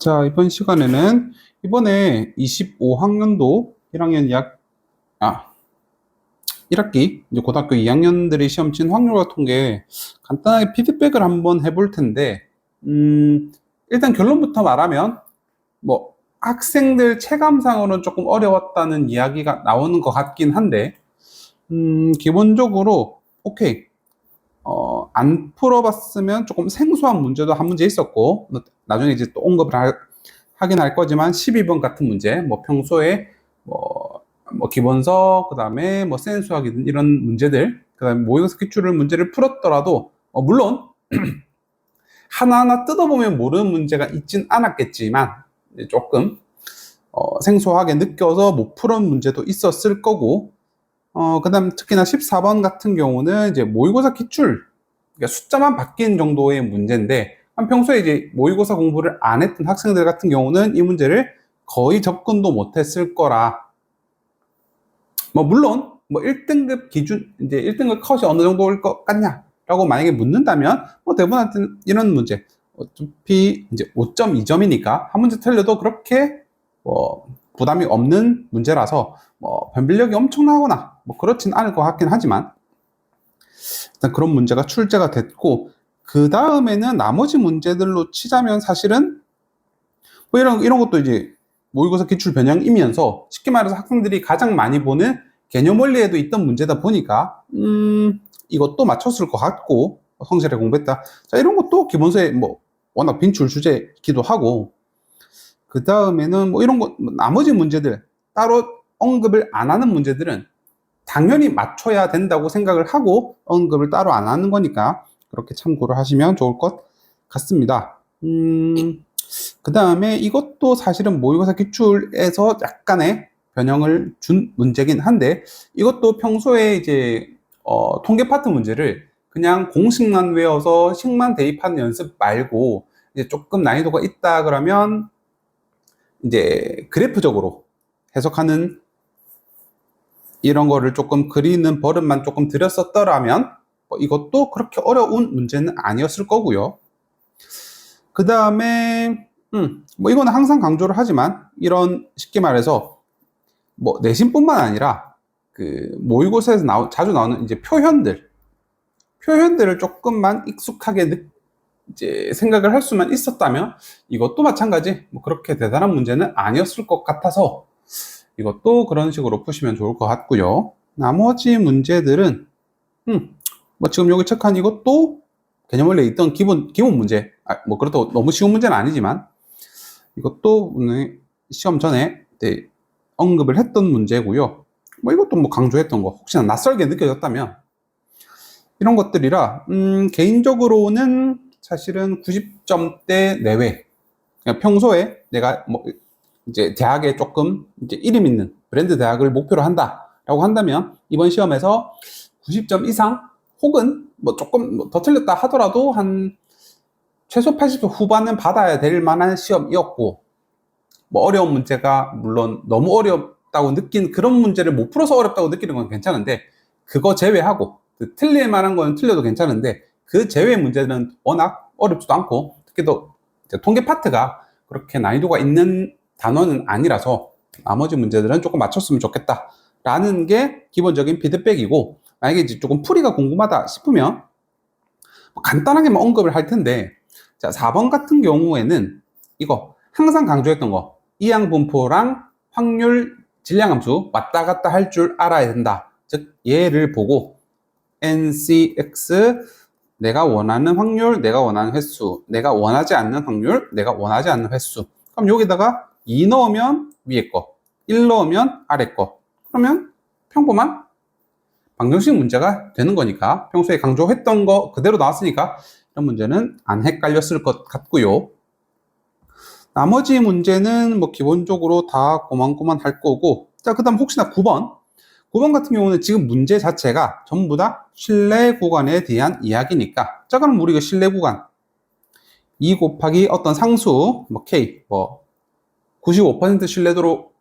자, 이번 시간에는 이번에 25학년도 1학년 1학기, 이제 고등학교 2학년들이 시험 친 확률과 통계 간단하게 피드백을 한번 해볼 텐데, 일단 결론부터 말하면, 뭐, 학생들 체감상으로는 조금 어려웠다는 이야기가 나오는 것 같긴 한데, 기본적으로, 오케이. 안 풀어봤으면 조금 생소한 문제도 한 문제 있었고, 나중에 이제 또 하긴 할 거지만, 12번 같은 문제, 뭐 평소에 뭐 기본서, 그 다음에 뭐 센수학이든 이런 문제들, 그 다음에 모의고사 기출 문제를 풀었더라도, 물론, 하나하나 뜯어보면 모르는 문제가 있진 않았겠지만, 이제 조금, 생소하게 느껴서 못 푸는 문제도 있었을 거고, 그 다음 특히나 14번 같은 경우는 이제 모의고사 기출, 그러니까 숫자만 바뀐 정도의 문제인데, 평소에 이제 모의고사 공부를 안 했던 학생들 같은 경우는 이 문제를 거의 접근도 못 했을 거라. 물론, 1등급 기준, 이제 1등급 컷이 어느 정도일 것 같냐라고 만약에 묻는다면, 대부분한테 이런 문제, 어차피 이제 5.2점이니까 한 문제 틀려도 그렇게, 부담이 없는 문제라서, 변별력이 엄청나거나, 그렇진 않을 것 같긴 하지만, 일단 그런 문제가 출제가 됐고, 그 다음에는 나머지 문제들로 치자면 사실은, 이런 것도 이제 모의고사 기출 변형이면서 쉽게 말해서 학생들이 가장 많이 보는 개념 원리에도 있던 문제다 보니까, 이것도 맞췄을 것 같고, 성실하게 공부했다. 자, 이런 것도 기본서에 워낙 빈출 주제이기도 하고, 그 다음에는 이런 거, 나머지 문제들, 따로 언급을 안 하는 문제들은 당연히 맞춰야 된다고 생각을 하고 언급을 따로 안 하는 거니까 그렇게 참고를 하시면 좋을 것 같습니다. 그 다음에 이것도 사실은 모의고사 기출에서 약간의 변형을 준 문제긴 한데, 이것도 평소에 이제 통계 파트 문제를 그냥 공식만 외워서 식만 대입하는 연습 말고 이제 조금 난이도가 있다 그러면 이제 그래프적으로 해석하는 이런 거를 조금 그리는 버릇만 조금 들였었더라면 이것도 그렇게 어려운 문제는 아니었을 거고요. 그 다음에 이거는 항상 강조를 하지만 이런 쉽게 말해서 내신뿐만 아니라 그 모의고사에서 자주 나오는 이제 표현들을 조금만 익숙하게 이제 생각을 할 수만 있었다면 이것도 마찬가지 그렇게 대단한 문제는 아니었을 것 같아서 이것도 그런 식으로 푸시면 좋을 것 같고요. 나머지 문제들은 지금 여기 체크한 이것도 개념 원리에 있던 기본 문제, 그렇다고 너무 쉬운 문제는 아니지만 이것도 오늘 시험 전에 언급을 했던 문제고요. 이것도 강조했던 거, 혹시나 낯설게 느껴졌다면 이런 것들이라 개인적으로는 사실은 90점대 내외. 그러니까 평소에 내가 이제 대학에 조금 이제 이름 있는 브랜드 대학을 목표로 한다라고 한다면 이번 시험에서 90점 이상 혹은 조금 더 틀렸다 하더라도 한 최소 80점 후반은 받아야 될 만한 시험이었고, 어려운 문제가 물론 너무 어렵다고 느낀 그런 문제를 못 풀어서 어렵다고 느끼는 건 괜찮은데, 그거 제외하고 틀릴 만한 건 틀려도 괜찮은데 그 제외 문제는 워낙 어렵지도 않고, 특히 또 통계 파트가 그렇게 난이도가 있는 단원은 아니라서 나머지 문제들은 조금 맞췄으면 좋겠다 라는 게 기본적인 피드백이고, 만약에 이제 조금 풀이가 궁금하다 싶으면 간단하게만 언급을 할 텐데, 자, 4번 같은 경우에는 이거 항상 강조했던 거, 이항분포랑 확률 질량함수 왔다 갔다 할 줄 알아야 된다. 즉 얘를 보고 NCX, 내가 원하는 확률, 내가 원하는 횟수, 내가 원하지 않는 확률, 내가 원하지 않는 횟수. 그럼 여기다가 2 넣으면 위에 거, 1 넣으면 아래 거. 그러면 평범한 방정식 문제가 되는 거니까, 평소에 강조했던 거 그대로 나왔으니까 이런 문제는 안 헷갈렸을 것 같고요. 나머지 문제는 기본적으로 다 고만고만 할 거고, 자, 그 다음 혹시나 9번 같은 경우는 지금 문제 자체가 전부 다 신뢰 구간에 대한 이야기니까, 자, 그럼 우리가 신뢰 구간 2 곱하기 어떤 상수 K 95% 신뢰도로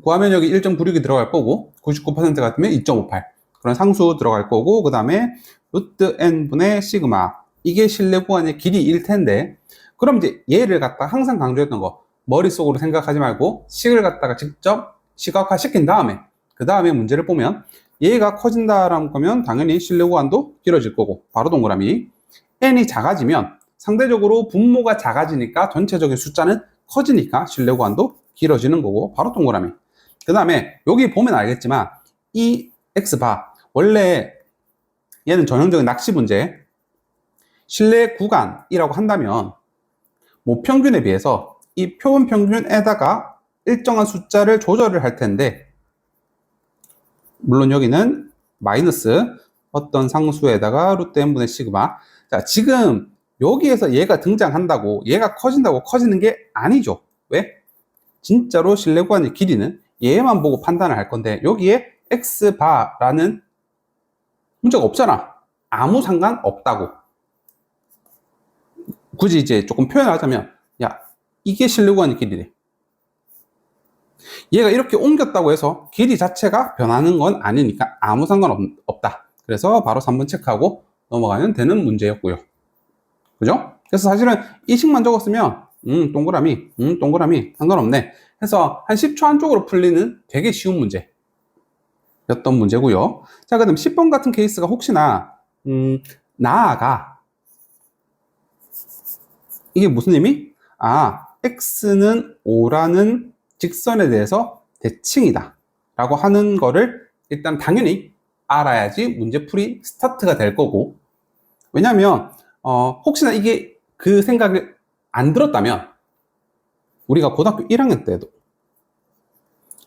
구하면 여기 1.96이 들어갈 거고, 99% 같으면 2.58 그런 상수 들어갈 거고, 그 다음에 루트 n분의 시그마, 이게 신뢰 구간의 길이일 텐데, 그럼 이제 얘를 갖다 항상 강조했던 거, 머릿속으로 생각하지 말고 식을 갖다가 직접 시각화 시킨 다음에 그 다음에 문제를 보면 얘가 커진다라는 거면 당연히 실내 구간도 길어질 거고 바로 동그라미. n이 작아지면 상대적으로 분모가 작아지니까 전체적인 숫자는 커지니까 실내 구간도 길어지는 거고 바로 동그라미. 그 다음에 여기 보면 알겠지만 이 x바 원래 얘는 전형적인 낚시 문제. 실내 구간이라고 한다면 모평균에 비해서 이 표본 평균에다가 일정한 숫자를 조절을 할 텐데 물론 여기는 마이너스 어떤 상수에다가 루트 n분의 시그마. 자, 지금 여기에서 얘가 등장한다고 얘가 커진다고 커지는 게 아니죠. 왜? 진짜로 실내 구간의 길이는 얘만 보고 판단을 할 건데 여기에 x바라는 문제가 없잖아. 아무 상관 없다고. 굳이 이제 조금 표현을 하자면 야 이게 실내 구간의 길이래. 얘가 이렇게 옮겼다고 해서 길이 자체가 변하는 건 아니니까 아무 상관없다. 그래서 바로 3번 체크하고 넘어가면 되는 문제였고요. 그죠? 그래서 사실은 이 식만 적었으면 동그라미 동그라미 상관없네 해서 한 10초 안쪽으로 풀리는 되게 쉬운 문제였던 문제고요. 자, 그다음 10번 같은 케이스가 혹시나 나아가 이게 무슨 의미? 아, x는 5라는 직선에 대해서 대칭이다 라고 하는 거를 일단 당연히 알아야지 문제풀이 스타트가 될 거고. 왜냐면 혹시나 이게 그 생각을 안 들었다면 우리가 고등학교 1학년 때도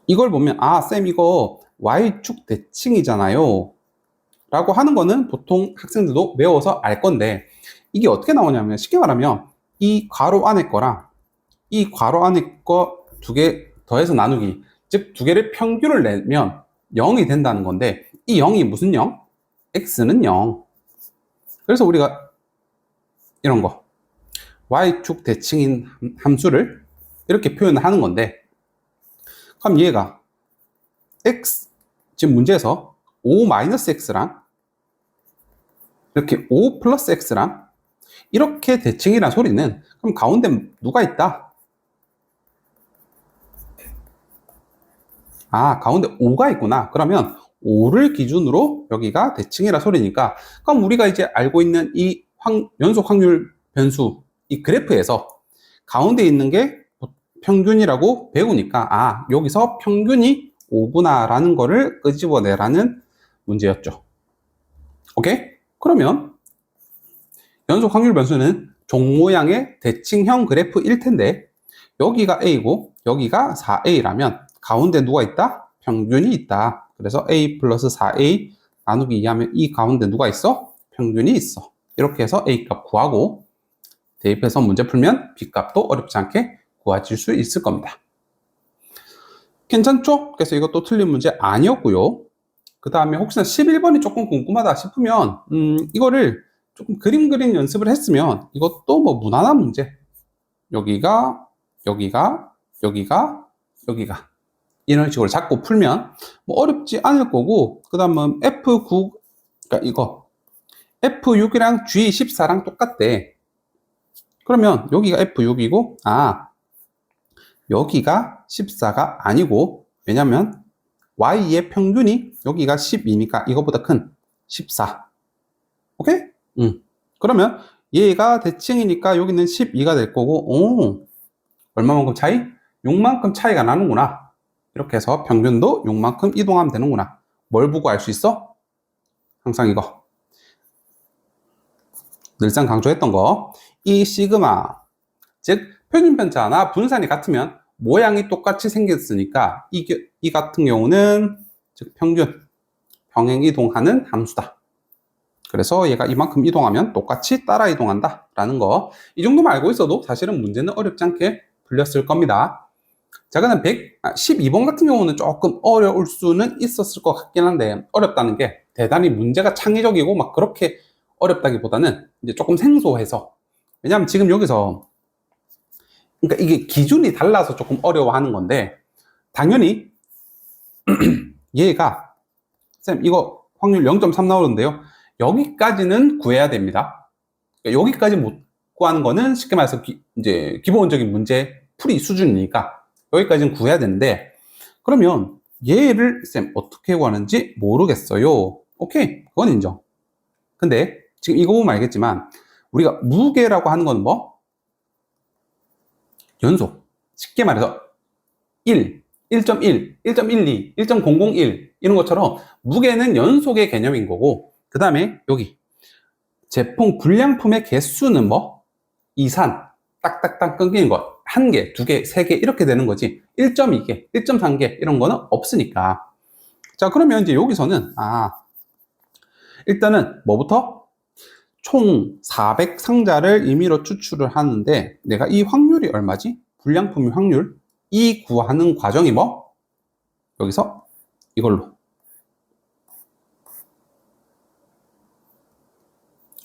이걸 보면 아, 쌤 이거 y축 대칭이잖아요 라고 하는 거는 보통 학생들도 외워서 알 건데 이게 어떻게 나오냐면 쉽게 말하면 이 괄호 안에 거랑 이 괄호 안에 거 두 개 더해서 나누기, 즉 두 개를 평균을 내면 0이 된다는 건데 이 0이 무슨 0? x는 0. 그래서 우리가 이런 거 y축 대칭인 함수를 이렇게 표현을 하는 건데 그럼 얘가 x, 지금 문제에서 5-x랑 이렇게 5 플러스 x랑 이렇게 대칭이란 소리는 그럼 가운데 누가 있다? 아, 가운데 5가 있구나. 그러면 5를 기준으로 여기가 대칭이라 소리니까 그럼 우리가 이제 알고 있는 이 연속 확률 변수 이 그래프에서 가운데 있는 게 평균이라고 배우니까 아, 여기서 평균이 5구나 라는 거를 끄집어내라는 문제였죠. 오케이? 그러면 연속 확률 변수는 종 모양의 대칭형 그래프일 텐데 여기가 A고 여기가 4A라면 가운데 누가 있다? 평균이 있다. 그래서 A 플러스 4A 나누기 2하면 이 가운데 누가 있어? 평균이 있어. 이렇게 해서 A 값 구하고 대입해서 문제 풀면 B 값도 어렵지 않게 구해질 수 있을 겁니다. 괜찮죠? 그래서 이것도 틀린 문제 아니었고요. 그 다음에 혹시나 11번이 조금 궁금하다 싶으면 이거를 조금 그림 그린 연습을 했으면 이것도 뭐 무난한 문제. 여기가 이런 식으로 잡고 풀면 뭐 어렵지 않을 거고 그 다음은 F9 그러니까 이거 F6이랑 G14랑 똑같대. 그러면 여기가 F6이고 아 여기가 14가 아니고 왜냐면 Y의 평균이 여기가 12니까 이거보다 큰 14. 오케이? 그러면 얘가 대칭이니까 여기는 12가 될 거고 오 얼마만큼 차이? 6만큼 차이가 나는구나. 이렇게 해서 평균도 6만큼 이동하면 되는구나. 뭘 보고 알 수 있어? 항상 이거 늘상 강조했던 거 이 시그마 즉 표준편차나 분산이 같으면 모양이 똑같이 생겼으니까 이 같은 경우는 즉 평균 병행 이동하는 함수다. 그래서 얘가 이만큼 이동하면 똑같이 따라 이동한다 라는 거 이 정도만 알고 있어도 사실은 문제는 어렵지 않게 풀렸을 겁니다. 자, 그다음 12번 같은 경우는 조금 어려울 수는 있었을 것 같긴 한데 어렵다는 게 대단히 문제가 창의적이고 막 그렇게 어렵다기보다는 이제 조금 생소해서 왜냐하면 지금 여기서 그러니까 이게 기준이 달라서 조금 어려워하는 건데 당연히 얘가 쌤 이거 확률 0.3 나오는데요. 여기까지는 구해야 됩니다. 그러니까 여기까지 못 구하는 거는 쉽게 말해서 이제 기본적인 문제 풀이 수준이니까 여기까지는 구해야 되는데, 그러면 얘를 쌤 어떻게 구하는지 모르겠어요. 오케이, 그건 인정. 근데 지금 이거 보면 알겠지만 우리가 무게라고 하는 건 뭐? 연속. 쉽게 말해서 1, 1.1, 1.12, 1.001 이런 것처럼 무게는 연속의 개념인 거고, 그 다음에 여기 제품 불량품의 개수는 뭐? 이산, 딱딱딱 끊기는 거 1개, 2개, 3개 이렇게 되는 거지 1.2개, 1.3개 이런 거는 없으니까. 자, 그러면 이제 여기서는 일단은 뭐부터? 총 400 상자를 임의로 추출을 하는데 내가 이 확률이 얼마지? 불량품의 확률 이 구하는 과정이 뭐? 여기서 이걸로.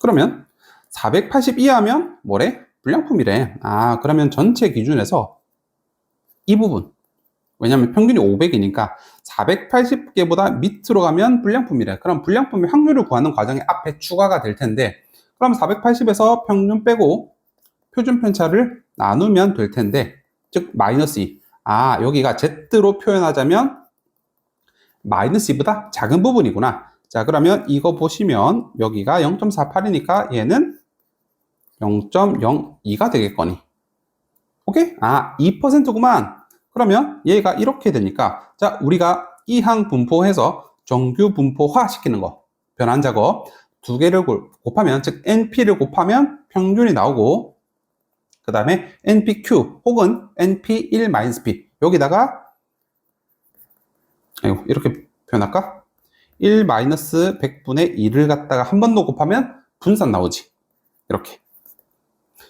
그러면 480 이하면 뭐래? 불량품이래. 그러면 전체 기준에서 이 부분, 왜냐면 평균이 500이니까 480개보다 밑으로 가면 불량품이래. 그럼 불량품의 확률을 구하는 과정이 앞에 추가가 될 텐데, 그럼 480에서 평균 빼고 표준 편차를 나누면 될 텐데, 즉 마이너스 2. 여기가 Z로 표현하자면 마이너스 2보다 작은 부분이구나. 자, 그러면 이거 보시면 여기가 0.48이니까 얘는 0.02가 되겠거니. 오케이? 2%구만. 그러면 얘가 이렇게 되니까, 자, 우리가 이항 분포해서 정규 분포화 시키는 거, 변환 작업 두 개를 곱하면, 즉 NP를 곱하면 평균이 나오고, 그 다음에 NPQ 혹은 NP1-P 여기다가 이렇게 표현할까? 1-100분의 2를 갖다가 한 번 더 곱하면 분산 나오지. 이렇게.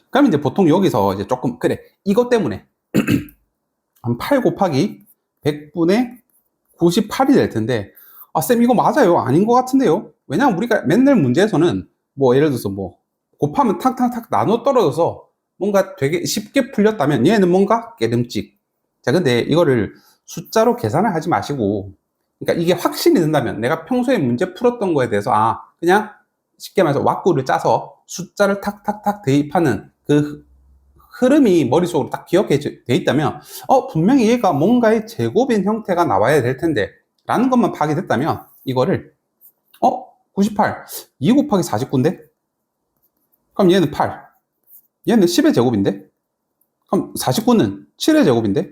그럼 이제 보통 여기서 이제 조금, 그래, 이것 때문에 한 8 곱하기 100분의 98이 될 텐데, 쌤, 이거 맞아요? 아닌 것 같은데요? 왜냐면 우리가 맨날 문제에서는 뭐 예를 들어서 뭐 곱하면 탁탁탁 나눠 떨어져서 뭔가 되게 쉽게 풀렸다면 얘는 뭔가 깨름칙. 자, 근데 이거를 숫자로 계산을 하지 마시고, 그러니까 이게 확신이 든다면 내가 평소에 문제 풀었던 거에 대해서 그냥 쉽게 말해서 왁구를 짜서 숫자를 탁탁탁 대입하는 그 흐름이 머릿속으로 딱 기억해 돼 있다면 분명히 얘가 뭔가의 제곱인 형태가 나와야 될 텐데 라는 것만 파악이 됐다면 이거를 98 2 곱하기 49인데 그럼 얘는 8 얘는 10의 제곱인데 그럼 49는 7의 제곱인데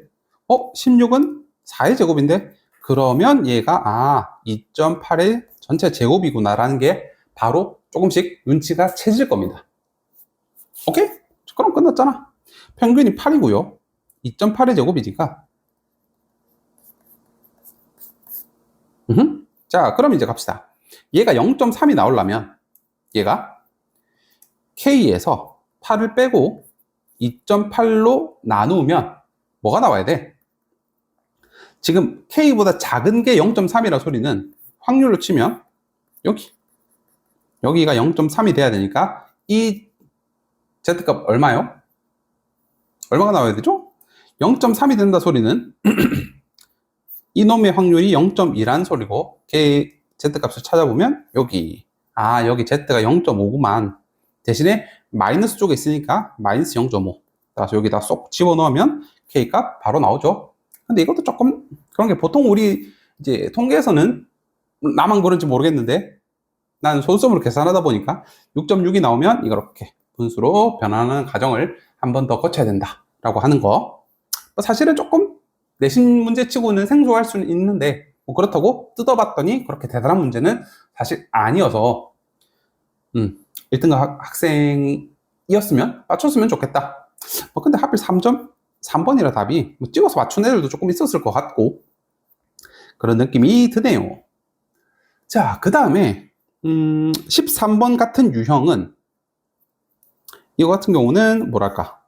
16은 4의 제곱인데 그러면 얘가 2.8의 전체 제곱이구나 라는 게 바로 조금씩 눈치가 채질 겁니다. 오케이? 그럼 끝났잖아. 평균이 8이고요 2.8의 제곱이니까 자, 그럼 이제 갑시다. 얘가 0.3이 나오려면 얘가 K에서 8을 빼고 2.8로 나누면 뭐가 나와야 돼? 지금 K보다 작은 게 0.3이라 소리는 확률로 치면 여기가 0.3이 돼야 되니까 이 Z값 얼마요? 얼마가 나와야 되죠? 0.3이 된다 소리는 이놈의 확률이 0.2란 소리고 걔 Z값을 찾아보면 여기 Z가 0.5구만. 대신에 마이너스 쪽에 있으니까 마이너스 0.5 따라서 여기다 쏙 집어넣으면 K값 바로 나오죠. 근데 이것도 조금 그런 게 보통 우리 이제 통계에서는 나만 그런지 모르겠는데 나는 소수점으로 계산하다 보니까 6.6이 나오면 이렇게 분수로 변하는 과정을 한 번 더 거쳐야 된다라고 하는 거. 사실은 조금 내신 문제치고는 생소할 수는 있는데 뭐 그렇다고 뜯어봤더니 그렇게 대단한 문제는 사실 아니어서 1등급 학생이었으면 맞췄으면 좋겠다. 근데 하필 3.3번이라 답이 찍어서 맞춘 애들도 조금 있었을 것 같고 그런 느낌이 드네요. 자, 그 다음에 13번 같은 유형은 이거 같은 경우는 뭐랄까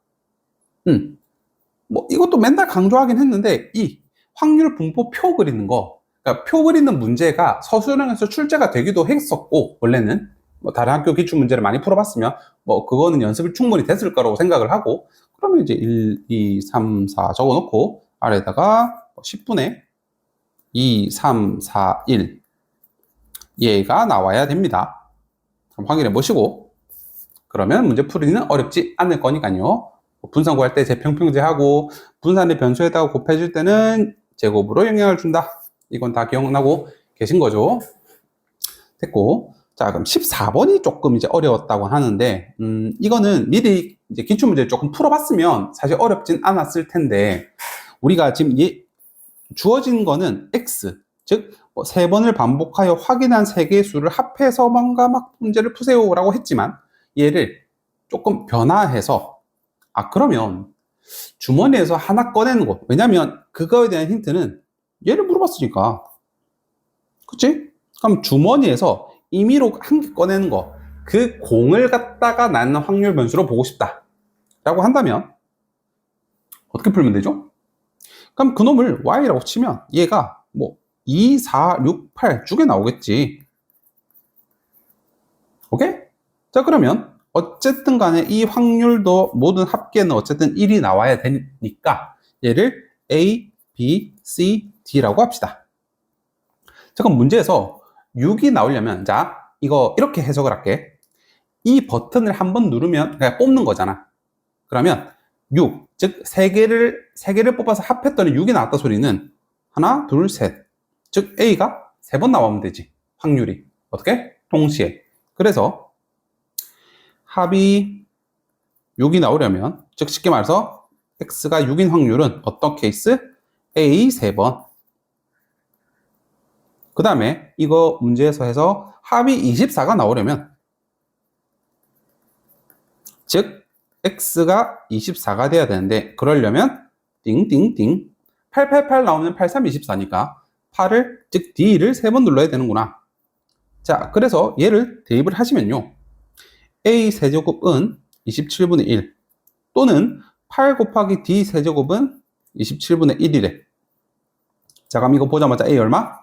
뭐 이것도 맨날 강조하긴 했는데 이 확률 분포 표 그리는 거, 그러니까 표 그리는 문제가 서술형에서 출제가 되기도 했었고 원래는 뭐 다른 학교 기출 문제를 많이 풀어봤으면 뭐 그거는 연습이 충분히 됐을 거라고 생각을 하고 그러면 이제 1, 2, 3, 4 적어놓고 아래다가 10분의 2, 3, 4, 1 얘가 나와야 됩니다. 그럼 확인해 보시고 그러면 문제 풀이는 어렵지 않을 거니까요. 분산 구할 때 재평평제하고 분산의 변수에다가 곱해줄 때는 제곱으로 영향을 준다. 이건 다 기억나고 계신 거죠? 됐고. 자, 그럼 14번이 조금 이제 어려웠다고 하는데, 이거는 미리 이제 기출문제 조금 풀어봤으면 사실 어렵진 않았을 텐데, 우리가 지금 주어진 거는 x, 즉, 뭐 3번을 반복하여 확인한 3개의 수를 합해서 뭔가 막 문제를 푸세요라고 했지만, 얘를 조금 변화해서, 그러면 주머니에서 하나 꺼내는 거. 왜냐면 그거에 대한 힌트는 얘를 물어봤으니까. 그치? 그럼 주머니에서 임의로 한 개 꺼내는 거, 그 공을 갖다가 낳는 확률 변수로 보고 싶다 라고 한다면 어떻게 풀면 되죠? 그럼 그놈을 y라고 치면 얘가 뭐 2, 4, 6, 8 쭉에 나오겠지. 오케이? 자, 그러면 어쨌든 간에 이 확률도 모든 합계는 어쨌든 1이 나와야 되니까 얘를 A, B, C, D라고 합시다. 자, 그럼 문제에서 6이 나오려면, 자, 이거 이렇게 해석을 할게. 이 버튼을 한번 누르면 그냥 뽑는 거잖아. 그러면 6, 즉 3개를 뽑아서 합했더니 6이 나왔다 소리는 하나, 둘, 셋. 즉 A가 3번 나오면 되지. 확률이. 어떻게? 동시에. 그래서 합이 6이 나오려면, 즉 쉽게 말해서 X가 6인 확률은 어떤 케이스? A 3번. 그 다음에 이거 문제에서 해서 합이 24가 나오려면, 즉 X가 24가 돼야 되는데, 그러려면 띵띵띵 888 나오면 83, 24니까 8을, 즉 D를 3번 눌러야 되는구나. 자, 그래서 얘를 대입을 하시면요, A 세제곱은 27분의 1 또는 8 곱하기 D 세제곱은 27분의 1이래. 자, 그럼 이거 보자마자 A 얼마?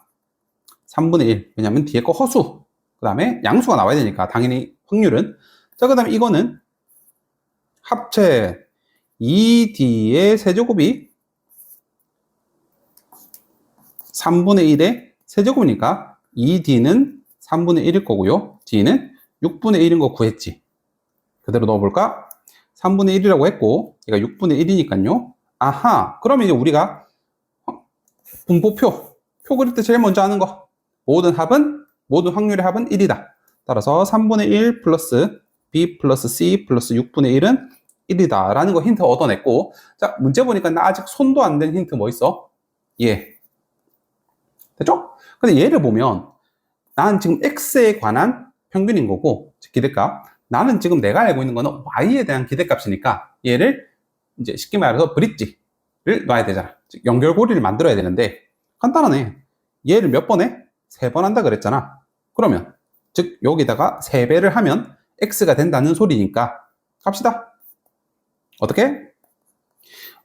3분의 1. 왜냐면 뒤에 거 허수. 그 다음에 양수가 나와야 되니까 당연히 확률은. 자, 그 다음에 이거는 합체 2D의 세제곱이 3분의 1의 세제곱이니까 2D는 3분의 1일 거고요. D는 6분의 1인 거 구했지. 그대로 넣어볼까? 3분의 1이라고 했고 얘가 6분의 1이니까요. 아하, 그러면 이제 우리가 분포표, 표 그릴 때 제일 먼저 하는 거, 모든 확률의 합은 1이다. 따라서 3분의 1 플러스 B 플러스 C 플러스 6분의 1은 1이다 라는 거 힌트 얻어냈고, 자, 문제 보니까 나 아직 손도 안 댄 힌트 뭐 있어? 얘. 됐죠? 근데 얘를 보면 난 지금 X에 관한 평균인 거고, 기대값. 나는 지금 내가 알고 있는 거는 Y에 대한 기대값이니까 얘를 이제 쉽게 말해서 브릿지를 놔야 되잖아. 즉 연결고리를 만들어야 되는데, 간단하네. 얘를 몇 번 해? 3번 한다 그랬잖아. 그러면 즉 여기다가 3배를 하면 X가 된다는 소리니까 갑시다. 어떻게?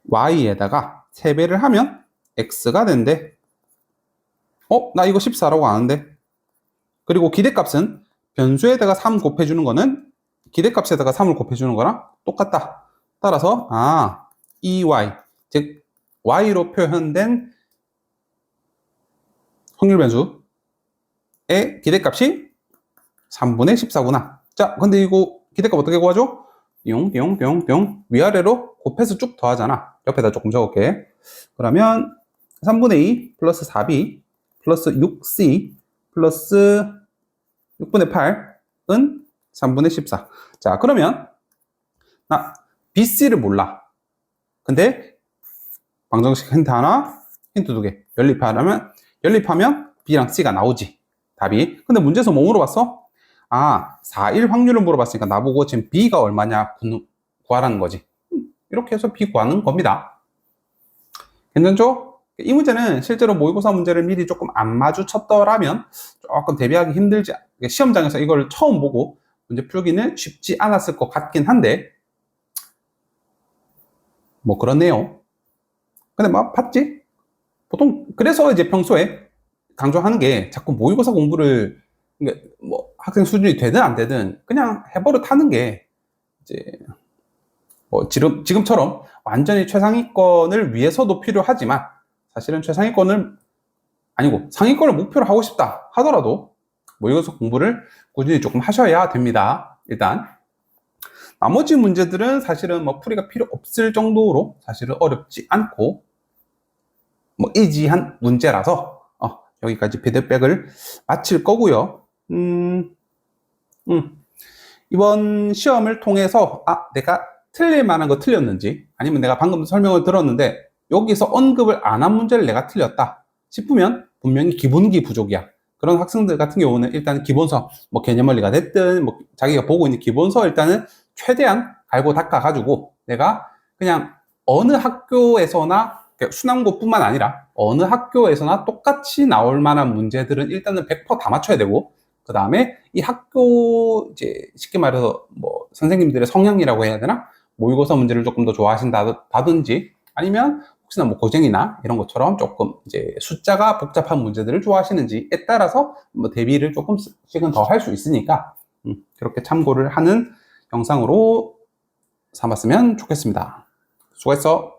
Y에다가 3배를 하면 X가 된대. 나 이거 14라고 아는데. 그리고 기대값은 변수에다가 3 곱해주는 거는 기대값에다가 3을 곱해주는 거랑 똑같다. 따라서 EY, 즉 Y로 표현된 확률 변수의 기대값이 3분의 14구나. 자, 근데 이거 기대값 어떻게 구하죠? 띵띵띵띵 위아래로 곱해서 쭉 더하잖아. 옆에다 조금 적을게. 그러면 3분의 2 플러스 4B 플러스 6C 플러스 6분의 8은 3분의 14. 자, 그러면 나 BC를 몰라. 근데 방정식 힌트 하나, 힌트 두 개. 연립하면 B랑 C가 나오지. 답이. 근데 문제에서 뭐 물어봤어? 4, 1 확률을 물어봤으니까 나보고 지금 B가 얼마냐 구하라는 거지. 이렇게 해서 B 구하는 겁니다. 괜찮죠? 이 문제는 실제로 모의고사 문제를 미리 조금 안 마주쳤더라면 조금 대비하기 힘들지, 시험장에서 이걸 처음 보고 문제 풀기는 쉽지 않았을 것 같긴 한데, 뭐 그렇네요. 근데 막 봤지? 보통 그래서 이제 평소에 강조하는 게 자꾸 모의고사 공부를, 뭐 학생 수준이 되든 안 되든 그냥 해버릇 하는 게 이제 뭐 지금처럼 완전히 최상위권을 위해서도 필요하지만, 사실은 최상위권을 아니고 상위권을 목표로 하고 싶다 하더라도 모의고사 공부를 꾸준히 조금 하셔야 됩니다. 일단 나머지 문제들은 사실은 뭐 풀이가 필요 없을 정도로 사실은 어렵지 않고 뭐 이지한 문제라서 여기까지 피드백을 마칠 거고요. 이번 시험을 통해서 내가 틀릴 만한 거 틀렸는지, 아니면 내가 방금 설명을 들었는데 여기서 언급을 안 한 문제를 내가 틀렸다 싶으면 분명히 기본기 부족이야. 그런 학생들 같은 경우는 일단 기본서, 뭐 개념원리가 됐든 뭐 자기가 보고 있는 기본서 일단은 최대한 갈고 닦아 가지고 내가 그냥 어느 학교에서나, 순환고뿐만 아니라 어느 학교에서나 똑같이 나올 만한 문제들은 일단은 100%다 맞춰야 되고, 그 다음에 이 학교, 이제 쉽게 말해서 뭐 선생님들의 성향이라고 해야 되나? 모의고사 문제를 조금 더 좋아하신다든지, 아니면 혹시나 뭐 고쟁이나 이런 것처럼 조금 이제 숫자가 복잡한 문제들을 좋아하시는지에 따라서 뭐 대비를 조금씩은 더 할 수 있으니까, 그렇게 참고를 하는 영상으로 삼았으면 좋겠습니다. 수고했어.